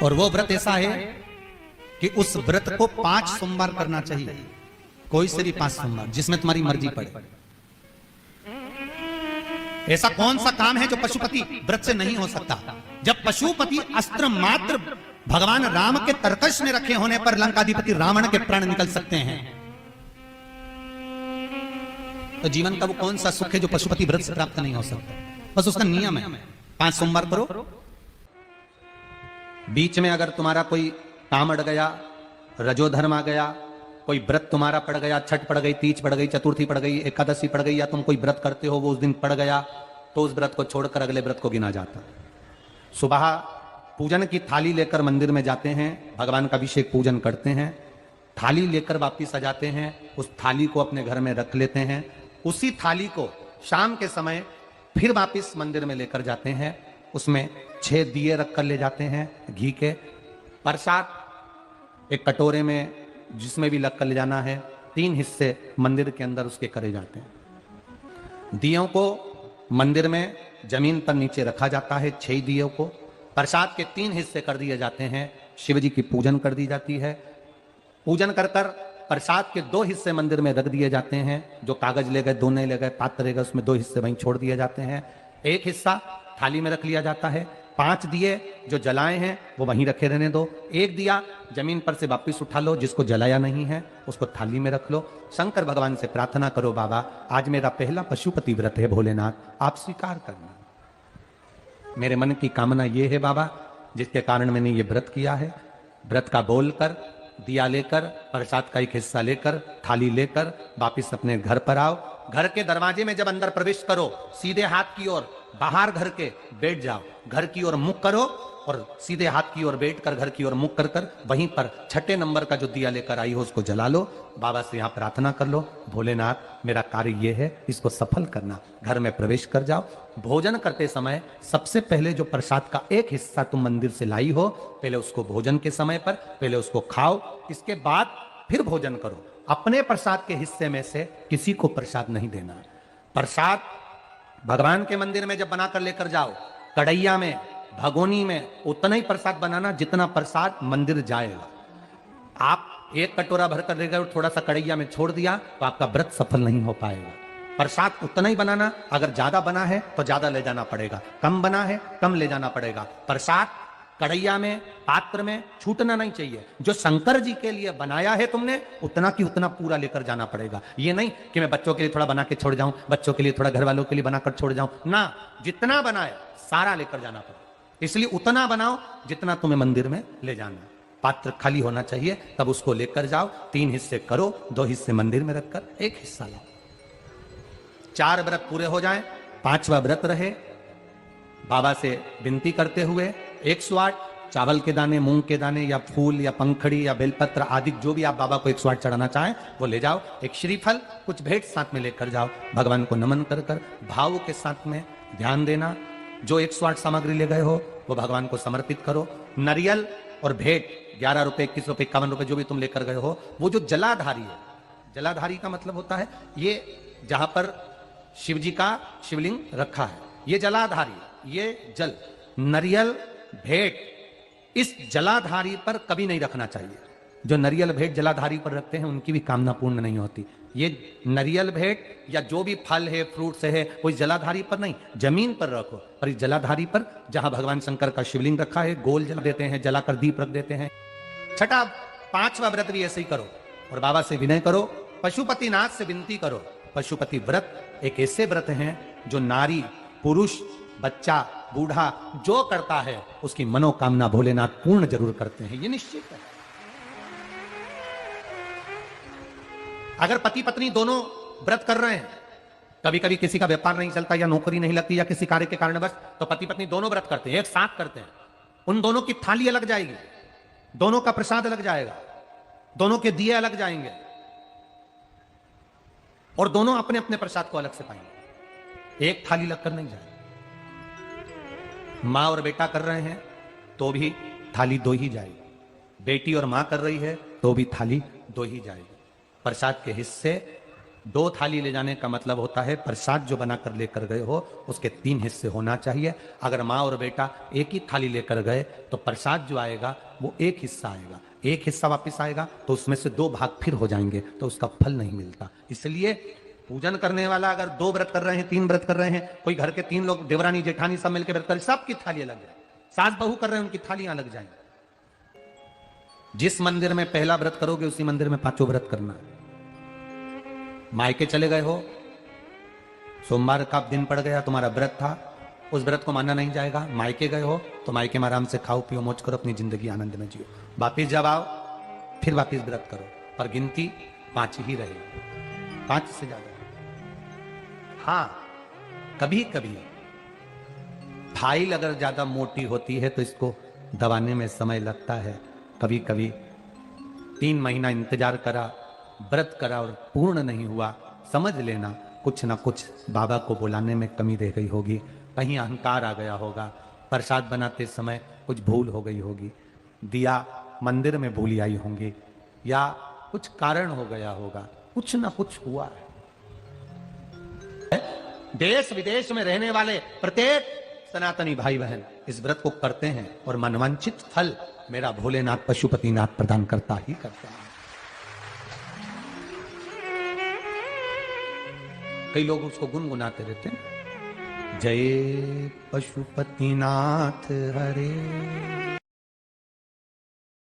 और वो व्रत ऐसा है कि उस व्रत को 5 सोमवार करना चाहिए, कोई से भी 5 सोमवार, जिसमें तुम्हारी मर्जी पड़े। ऐसा कौन सा काम है जो पशुपति व्रत से नहीं हो सकता? जब पशुपति अस्त्र मात्र भगवान राम के तरकश में रखे होने पर लंकाधिपति रावण के प्राण निकल सकते हैं, तो जीवन का वो कौन सा सुख है जो पशुपति व्रत से प्राप्त नहीं हो सकता? बस उसका नियम है 5 सोमवार करो। बीच में अगर तुम्हारा कोई काम अड़ गया, रजोधर्म आ गया, कोई व्रत तुम्हारा पड़ गया, छठ पड़ गई, तीज पड़ गई, चतुर्थी पड़ गई, एकादशी पड़ गई, या तुम कोई व्रत करते हो वो उस दिन पड़ गया, तो उस व्रत को छोड़कर अगले व्रत को गिना जाता। सुबह पूजन की थाली लेकर मंदिर में जाते हैं, भगवान का अभिषेक पूजन करते हैं, थाली लेकर वापिस आ जाते हैं, उस थाली को अपने घर में रख लेते हैं, उसी थाली को शाम के समय फिर वापिस मंदिर में लेकर जाते हैं, उसमें 6 दिए रखकर ले जाते हैं घी के, प्रसाद एक कटोरे में जिसमें भी लग कर ले जाना है, 3 हिस्से मंदिर के अंदर उसके करे जाते हैं। दियों को मंदिर में जमीन पर नीचे रखा जाता है, 6 दियों को प्रसाद के 3 हिस्से कर दिए जाते हैं, शिव जी की पूजन कर दी जाती है। पूजन कर कर प्रसाद के 2 हिस्से मंदिर में रख दिए जाते हैं, जो कागज ले गए, दोने ले गए, पात्र ले गए, उसमें 2 हिस्से वहीं छोड़ दिए जाते हैं, 1 हिस्सा थाली में रख लिया जाता है। 5 दिए जो जलाए हैं वो वहीं रखे रहने दो, 1 दिया जमीन पर से वापिस उठा लो, जिसको जलाया नहीं है उसको थाली में रख लो। शंकर भगवान से प्रार्थना करो, बाबा आज मेरा पहला पशुपति व्रत है, भोलेनाथ आप स्वीकार करना, मेरे मन की कामना ये है बाबा जिसके कारण मैंने ये व्रत किया है। व्रत का बोलकर, दिया लेकर, प्रसाद का 1 हिस्सा लेकर, थाली लेकर वापिस अपने घर पर आओ। घर के दरवाजे में जब अंदर प्रवेश करो, सीधे हाथ की ओर बाहर घर के बैठ जाओ, घर की ओर मुख करो और सीधे हाथ की ओर बैठकर घर की ओर मुख कर कर वहीं पर 6ठे नंबर का जो दिया लेकर आई हो उसको जला लो। बाबा से यहाँ प्रार्थना कर लो, भोलेनाथ मेरा कार्य ये है, इसको सफल करना। घर में प्रवेश कर जाओ। भोजन करते समय सबसे पहले जो प्रसाद का 1 हिस्सा तुम मंदिर से लाई हो, पहले उसको भोजन के समय पर पहले उसको खाओ, इसके बाद फिर भोजन करो। अपने प्रसाद के हिस्से में से किसी को प्रसाद नहीं देना। प्रसाद भगवान के मंदिर में जब बनाकर लेकर जाओ, कढ़ैया में, भगोनी में उतना ही प्रसाद बनाना जितना प्रसाद मंदिर जाएगा। आप 1 कटोरा भरकर ले गए और थोड़ा सा कढ़ैया में छोड़ दिया तो आपका व्रत सफल नहीं हो पाएगा। प्रसाद उतना ही बनाना, अगर ज्यादा बना है तो ज्यादा ले जाना पड़ेगा, कम बना है कम ले जाना पड़ेगा। प्रसाद कढ़ैया में, पात्र में छूटना नहीं चाहिए। जो शंकर जी के लिए बनाया है तुमने, उतना की उतना पूरा लेकर जाना पड़ेगा। ये नहीं कि मैं बच्चों के लिए थोड़ा बना के छोड़ जाऊं, बच्चों के लिए थोड़ा घर वालों के लिए बनाकर छोड़ जाऊं, ना, जितना बनाए सारा लेकर जाना पड़ेगा। इसलिए उतना बनाओ जितना तुम्हें मंदिर में ले जाना। पात्र खाली होना चाहिए, तब उसको लेकर जाओ, 3 हिस्से करो, 2 हिस्से मंदिर में रखकर 1 हिस्सा लाओ। 4 व्रत पूरे हो जाएं, 5वां व्रत रहे, बाबा से विनती करते हुए 108 चावल के दाने, मूंग के दाने या फूल या पंखड़ी या बेलपत्र आदि जो भी आप बाबा को 108 चढ़ाना चाहें वो ले जाओ। 1 श्रीफल, कुछ भेंट साथ में लेकर जाओ। भगवान को नमन कर कर भाव के साथ में ध्यान देना। जो 108 सामग्री ले गए हो वो भगवान को समर्पित करो। नारियल और भेंट 11 रुपए, 21 रुपए, 51 रुपए जो भी तुम लेकर गए हो, वो जो जलाधारी है, जलाधारी का मतलब होता है ये जहां पर शिव जी का शिवलिंग रखा है, ये जलाधारी, ये जल, नारियल भेंट इस जलाधारी पर कभी नहीं रखना चाहिए। जो नारियल भेंट जलाधारी पर रखते हैं उनकी भी कामना पूर्ण नहीं होती। ये नारियल भेंट या जो भी फल है, फ्रूट्स है, वो इस जलाधारी पर नहीं, जमीन पर रखो। पर इस जलाधारी पर जहां भगवान शंकर का शिवलिंग रखा है, गोल जला देते हैं, जलाकर दीप रख देते हैं। 6ठा 5वां व्रत भी ऐसे ही करो और बाबा से विनय करो, पशुपतिनाथ से विनती करो। पशुपति व्रत एक ऐसे व्रत हैं जो नारी, पुरुष, बच्चा, बूढ़ा जो करता है उसकी मनोकामना भोलेनाथ पूर्ण जरूर करते हैं, ये निश्चित है। अगर पति पत्नी दोनों व्रत कर रहे हैं, कभी कभी किसी का व्यापार नहीं चलता या नौकरी नहीं लगती या किसी कार्य के कारणवश, तो पति पत्नी दोनों व्रत करते हैं, एक साथ करते हैं। उन दोनों की थाली अलग जाएगी, दोनों का प्रसाद अलग जाएगा, दोनों के दिए अलग जाएंगे और दोनों अपने अपने प्रसाद को अलग से पाएंगे, एक थाली लगकर नहीं जाएगी। मां और बेटा कर रहे हैं तो भी थाली 2 ही जाएगी, बेटी और मां कर रही है तो भी थाली 2 ही जाएगी। प्रसाद के हिस्से 2 थाली ले जाने का मतलब होता है प्रसाद जो बनाकर लेकर गए हो उसके 3 हिस्से होना चाहिए। अगर माँ और बेटा एक ही थाली लेकर गए तो प्रसाद जो आएगा वो 1 हिस्सा आएगा, 1 हिस्सा वापस आएगा तो उसमें से 2 भाग फिर हो जाएंगे, तो उसका फल नहीं मिलता। इसलिए पूजन करने वाला अगर 2 व्रत कर रहे हैं, 3 व्रत कर रहे हैं, कोई घर के 3 लोग देवरानी जेठानी सब मिलकर व्रत कर, सबकी थाली अलग जाए, सास बहू कर रहे हैं उनकी थालियां अलग जाएंगी। जिस मंदिर में पहला व्रत करोगे उसी मंदिर में 5 व्रत करना है। मायके चले गए हो, सोमवार का दिन पड़ गया, तुम्हारा व्रत था, उस व्रत को माना नहीं जाएगा। मायके गए हो तो मायके में आराम से खाओ पियो मौज करो, अपनी जिंदगी आनंद में जियो। वापिस जब आओ फिर वापिस व्रत करो, पर गिनती 5 ही रहेगी, 5 से ज्यादा। हाँ, कभी कभी फाइल अगर ज्यादा मोटी होती है तो इसको दबाने में समय लगता है। कभी कभी 3 महीना इंतजार करा, व्रत करा और पूर्ण नहीं हुआ, समझ लेना कुछ ना कुछ बाबा को बुलाने में कमी रह गई होगी, कहीं अहंकार आ गया होगा, प्रसाद बनाते समय कुछ भूल हो गई होगी, दिया मंदिर में भूली आई होंगी, या कुछ कारण हो गया होगा, कुछ ना कुछ हुआ है। देश विदेश में रहने वाले प्रत्येक सनातनी भाई बहन इस व्रत को करते हैं और मनवांछित फल मेरा भोलेनाथ पशुपतिनाथ प्रदान करता ही करता है। कई लोग उसको गुनगुनाते रहते हैं, जय पशुपतिनाथ हरे।